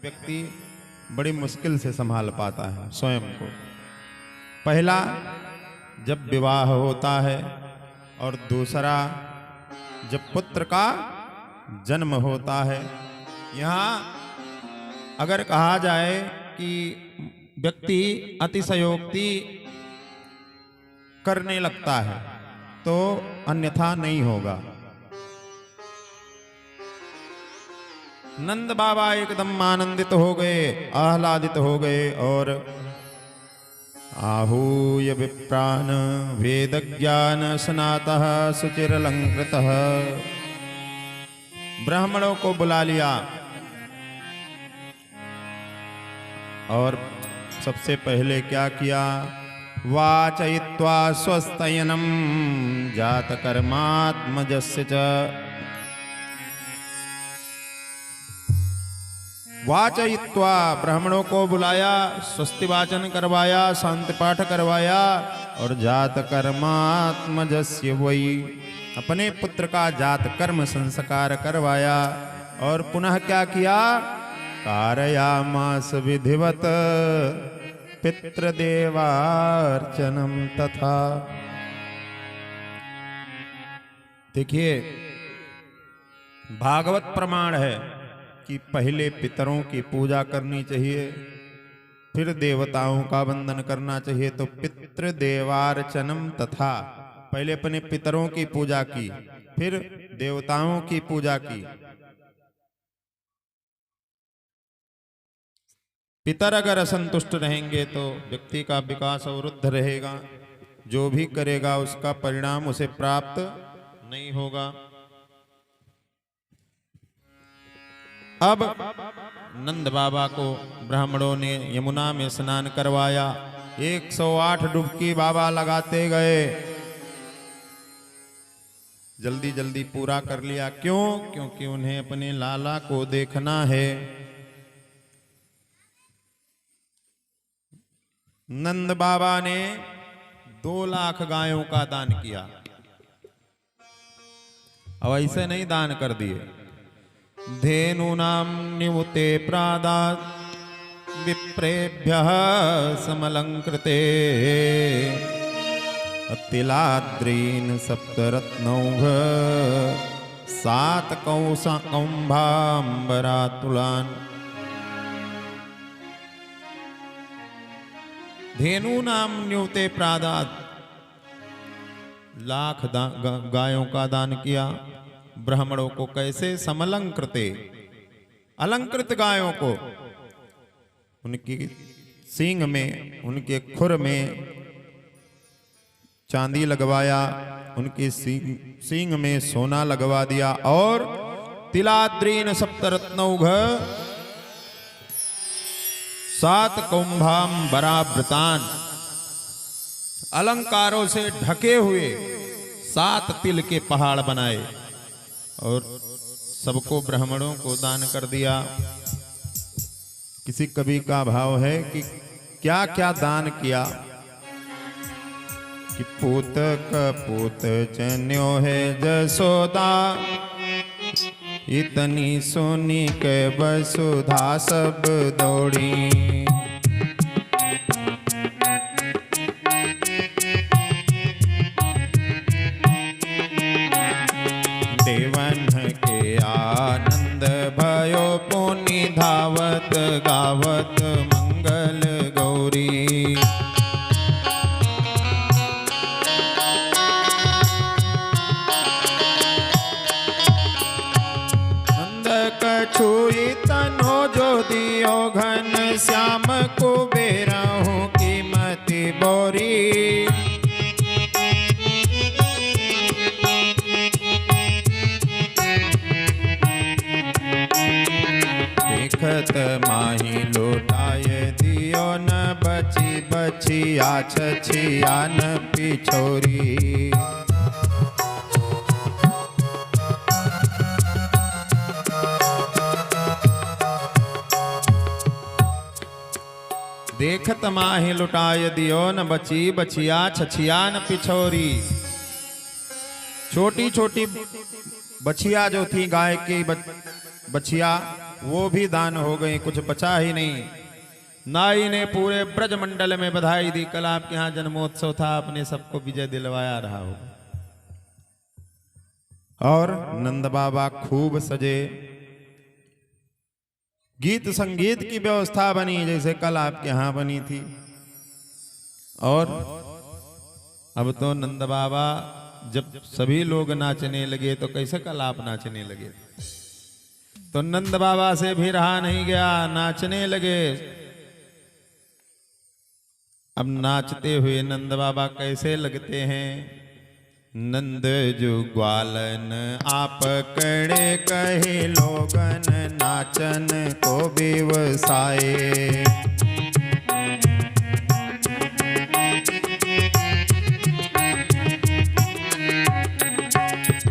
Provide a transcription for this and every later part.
व्यक्ति बड़ी मुश्किल से संभाल पाता है स्वयं को। पहला जब विवाह होता है और दूसरा जब पुत्र का जन्म होता है। यहाँ अगर कहा जाए कि व्यक्ति अतिशयोक्ति करने लगता है तो अन्यथा नहीं होगा। नंद बाबा एकदम आनंदित हो गए, आह्लादित हो गए और आहूय विप्रान वेद ज्ञान स्नातः सुचिरलंकृतः, ब्राह्मणों को बुला लिया और सबसे पहले क्या किया, वाचयित्वा स्वस्तयनम जातकर्मात्मजस्य च, वाचयित्वा ब्राह्मणों को बुलाया, स्वस्ति वाचन करवाया, शांति पाठ करवाया और जात कर्मात्मजस्य वही, अपने पुत्र का जात कर्म संस्कार करवाया और पुनः क्या किया, कारयामास विधिवत पितृदेवार्चनम तथा। देखिए भागवत प्रमाण है कि पहले पितरों की पूजा करनी चाहिए, फिर देवताओं का वंदन करना चाहिए। तो पितृदेवार्चनम तथा, पहले अपने पितरों की पूजा की, फिर देवताओं की पूजा की। पितर अगर असंतुष्ट रहेंगे तो व्यक्ति का विकास अवरुद्ध रहेगा, जो भी करेगा उसका परिणाम उसे प्राप्त नहीं होगा। अब नंद बाबा को ब्राह्मणों ने यमुना में स्नान करवाया, 108 डुबकी बाबा लगाते गए, जल्दी जल्दी पूरा कर लिया। क्यों? क्योंकि उन्हें अपने लाला को देखना है। नंद बाबा ने 2 लाख गायों का दान किया। अब ऐसे नहीं दान कर दिए, धेनूनां निमुते प्रादात् विप्रेभ्यः समलंकृते, तिलाद्रीन् सप्तरत्नौघ 7 कौम्भाम्बरातुलान्। धेनूनां न्यूते प्रादात्, लाख गायों का दान किया। ब्राह्मणों को कैसे? समलंकृते, अलंकृत गायों को, उनकी सींग में, उनके खुर में चांदी लगवाया, उनकी सींग में सोना लगवा दिया और तिलाद्रीन सप्तरत्नौघ 7 कौम्भाम्बरावृतान, अलंकारों से ढके हुए 7 तिल के पहाड़ बनाए और सबको ब्राह्मणों को दान कर दिया। किसी कवि का भाव है कि क्या क्या दान किया कि पूत कपूत जन्यो है जसोदा, इतनी सोनी के वसुधा सब दौड़ी। देवन के आनंद भयो पुनि धावत गावत मंगल गौरी। छुई तनो जो दियो घन श्याम कुबेरहु कीमती बोरी। देखत माही लौटाए दियो न बची बचिया छछिया न पिछोरी। देखत माही लुटाय दियो न बची बचिया छछिया न पिछोरी। छोटी छोटी बछिया जो थी गाय की बछिया वो भी दान हो गई, कुछ बचा ही नहीं। नाई ने पूरे ब्रजमंडल में बधाई दी, कल आपके यहाँ जन्मोत्सव था, आपने सबको विजय दिलवाया रहा हो। और नंद बाबा खूब सजे, गीत संगीत की व्यवस्था बनी जैसे कल आपके यहाँ बनी थी। और अब तो नंद बाबा जब सभी लोग नाचने लगे तो कैसे कल आप नाचने लगे। तो नंद बाबा से भी रहा नहीं गया, नाचने लगे। अब नाचते हुए नंद बाबा कैसे लगते हैं। नंद जो ग्वालन आप कड़े कहे लोगन, नाचन को व्यवसाये।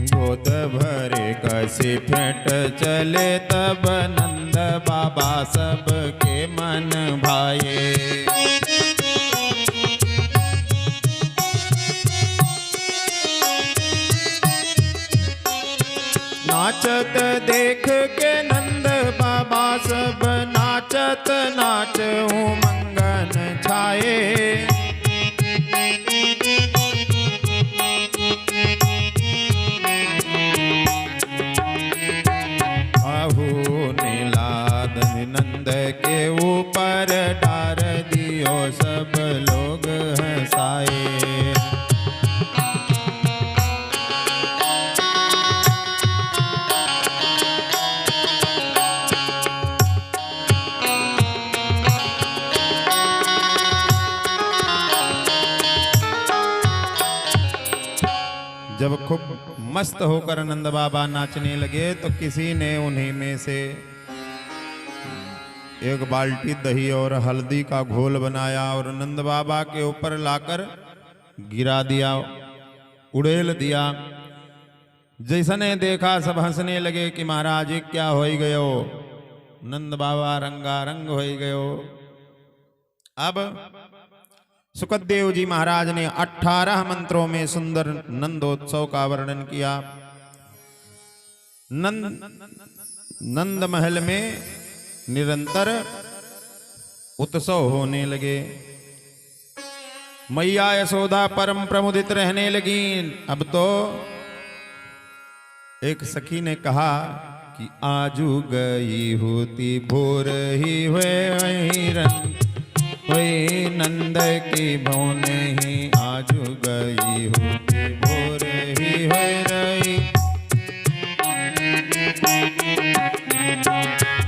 गोद भरे कसी फेंट चले, तब नंद बाबा सबके मन भाए। नाचत देख के नंद बाबा सब, नाचत नाच उमंगन छाए। आहू नीलाद नंद के ऊपर डार दियो, सब लोग हंसाए। जब खूब मस्त होकर नंद बाबा नाचने लगे तो किसी ने उन्हीं में से एक बाल्टी दही और हल्दी का घोल बनाया और नंद बाबा के ऊपर लाकर गिरा दिया, उड़ेल दिया। जैसने देखा सब हंसने लगे कि महाराज ये क्या हो गयो। नंद बाबा रंगारंग हो गयो। अब सुखदेव जी महाराज ने 18 मंत्रों में सुंदर नंदोत्सव का वर्णन किया। नंद महल में निरंतर उत्सव होने लगे। मैया यशोदा परम प्रमुदित रहने लगी। अब तो एक सखी ने कहा कि आजू गई होती भोर ही हुए नंद की भौन ही, आजू गई होती भोर ही हुए रही।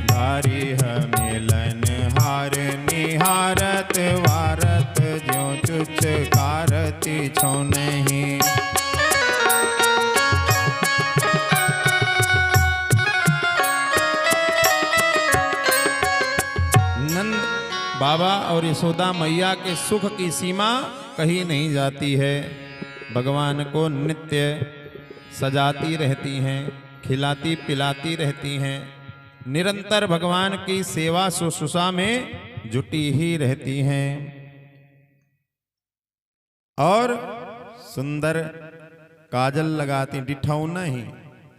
धारी हमेलन हार निहारत, वारत ज्यों चुचकारती छो नहीं। बाबा और यशोदा मैया के सुख की सीमा कहीं नहीं जाती है। भगवान को नित्य सजाती रहती हैं, खिलाती पिलाती रहती हैं, निरंतर भगवान की सेवा शुश्रूषा में जुटी ही रहती हैं। और सुंदर काजल लगाती, डिठौना ही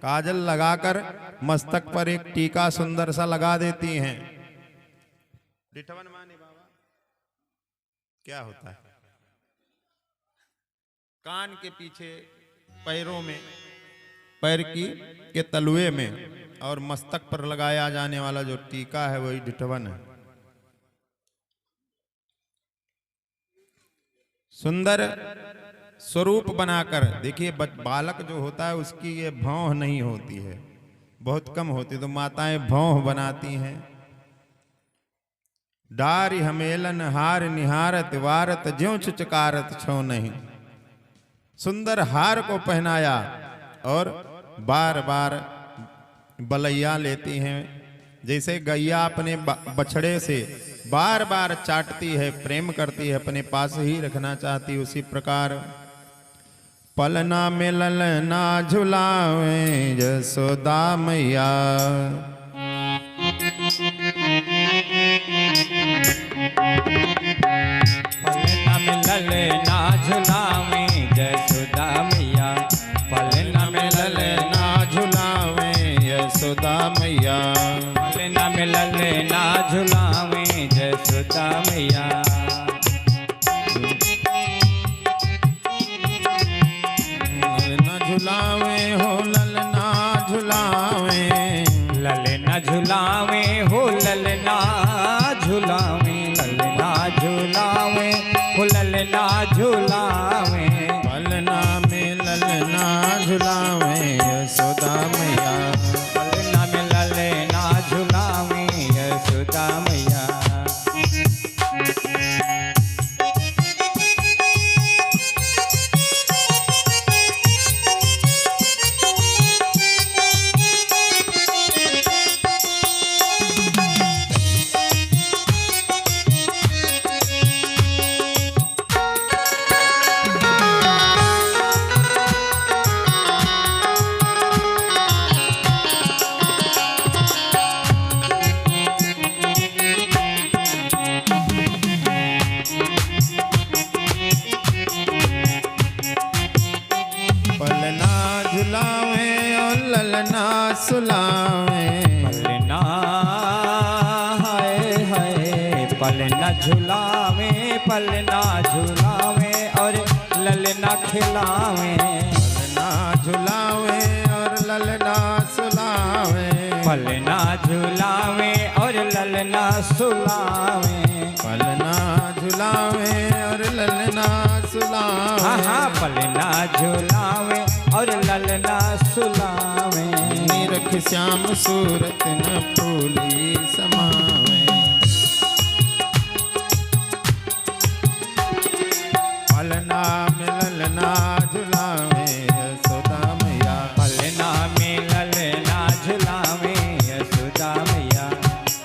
काजल लगाकर मस्तक पर एक टीका सुंदर सा लगा देती हैं। डिठवन माने बाबा क्या होता है? कान के पीछे, पैरों में, पैर की के तलुए में और मस्तक पर लगाया जाने वाला जो टीका है वही डिठवन है। सुंदर स्वरूप बनाकर देखिए, बालक जो होता है उसकी ये भौं नहीं होती है, बहुत कम होती, तो माताएं भौं बनाती हैं। डारी हमेलन हार निहारत, वारत ज्यों चुचकारत छो नहीं। सुंदर हार को पहनाया और बार बार बलैया लेती हैं। जैसे गैया अपने बछड़े से बार बार चाटती है, प्रेम करती है, अपने पास ही रखना चाहती, उसी प्रकार पलना मिलल ना झुलावे यशोदा मैया। पलना मिलल ना झुलावे यशोदा मैया, पलना मिलल ना झुलावे यशोदा मैया। झुलावे जसोदा मैया। ललना झुलावे हो ललना झुलावे, ललना झुलावे हो ललना झुलावे, ललना झुलावे हो ललना झुलावे। पलना में ललना झुलावे यशोदा मैया, पलना में ललना झुलावे यशोदा मैया। पलना झुलावे और ललना सुलावे, पलना हाय हाय, पलना झुलावे, पलना झुलावे और ललना खिलावे। पलना झुलावे और ललना सुलावे, पलना झुलावे और ललना सुलावे। पलना झुलावे और ललना सुलावे। हाँ हाँ, पलना झुलावे और ललना सुलावे। निरख श्याम सूरत न फूली समावे, पलना में ललना झुलावे यशोदा मैया, पलना में ललना झुलावे यशोदा मैया,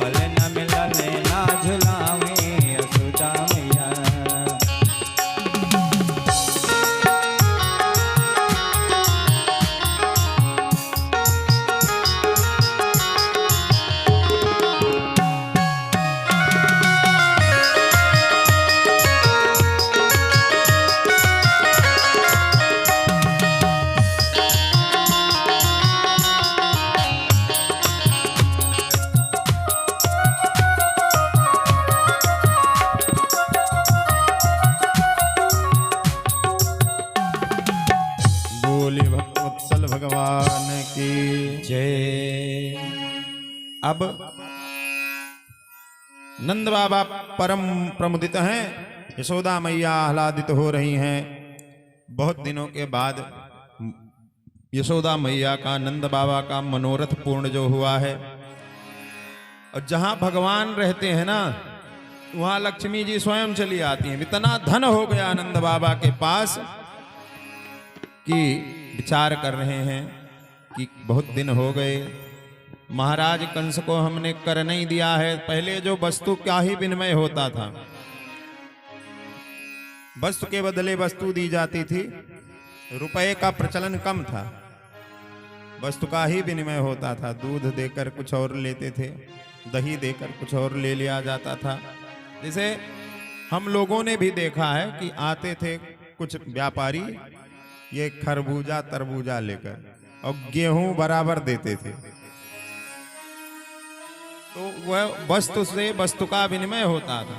पलना में ललना झुलावे यशोदा मैया। बोले भक्तवत्सल भगवान की जय। अब नंद बाबा परम प्रमुदित हैं, यशोदा मैया आह्लादित हो रही हैं। बहुत दिनों के बाद यशोदा मैया का नंद बाबा का मनोरथ पूर्ण जो हुआ है, और जहां भगवान रहते हैं ना वहां लक्ष्मी जी स्वयं चली आती हैं। इतना धन हो गया नंद बाबा के पास कि विचार कर रहे हैं कि बहुत दिन हो गए, महाराज कंस को हमने कर नहीं दिया है। पहले जो वस्तु का ही विनिमय होता था, वस्तु के बदले वस्तु दी जाती थी, रुपए का प्रचलन कम था, वस्तु का ही विनिमय होता था। दूध देकर कुछ और लेते थे, दही देकर कुछ और ले लिया जाता था। जैसे हम लोगों ने भी देखा है कि आते थे कुछ व्यापारी ये खरबूजा तरबूजा लेकर और गेहूं बराबर देते थे, तो वह वस्तु से वस्तु का विनिमय होता था।